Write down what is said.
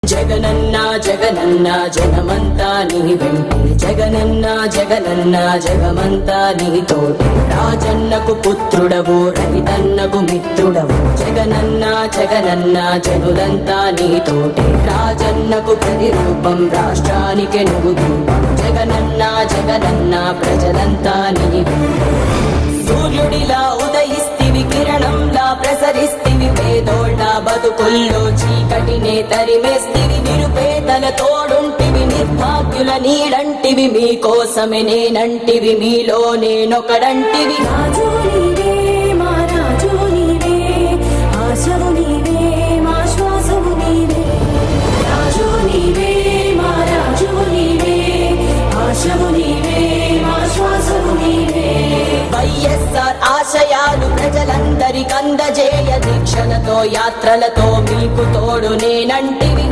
జగనన్న జగనన్న జగమంతా నీ వెంటే జగనన్న జగనన్న జగమంతా నీ తోటి రాజన్నకు పుత్రుడవు రైతన్నకు మిత్రుడవు జగనన్న జగనన్న జనులంతా నీ తోటి రాజన్నకు ప్రతిరూపం రాష్ట్రానికి నువ్వు రూపం జగనన్న జగనన్న ప్రజలంతా నీ వెంటే సూర్యుడిలా ఉదయిస్తివి కిరణంలా ప్రసరిస్తివి పేదోళ్ళ బతుకుల్లో చీకటినే తరిమేస్తివి నిరుపేదల తోడుంటివి నిర్భాగ్యుల నీడంటివి మీకోసమే నేనంటివి మీలో నేనొకడంటివి రాజు నీవే మా రాజు నీవే ఆశవు నీవే మా శ్వాసవు నీవే రాజు నీవే మా రాజు నీవే ఆశవు నీవే మా శ్వాసవు నీవే వైఎస్ఆర్ ఆశయాలు ప్రజలందరికందజేయ దీక్షలతో యాత్రలతో మీకు తోడు నేనంటివి